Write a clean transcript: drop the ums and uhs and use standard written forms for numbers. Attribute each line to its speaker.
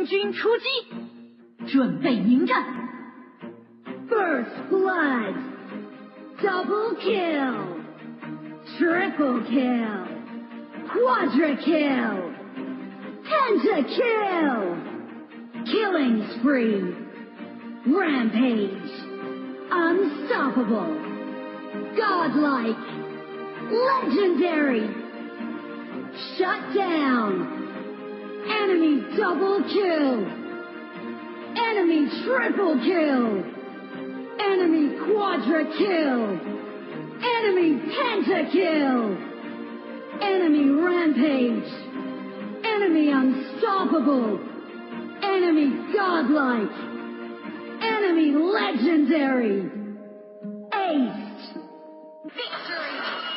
Speaker 1: 红军出击，准备迎战。
Speaker 2: First blood, double kill, triple kill, quadra kill, pentakill, killing spree, rampage, unstoppable, godlike, legendary, shut down, enemy double kill, enemy triple kill, enemy quadra kill, enemy pentakill, enemy rampage, enemy unstoppable, enemy godlike, enemy legendary, aced,
Speaker 1: victory!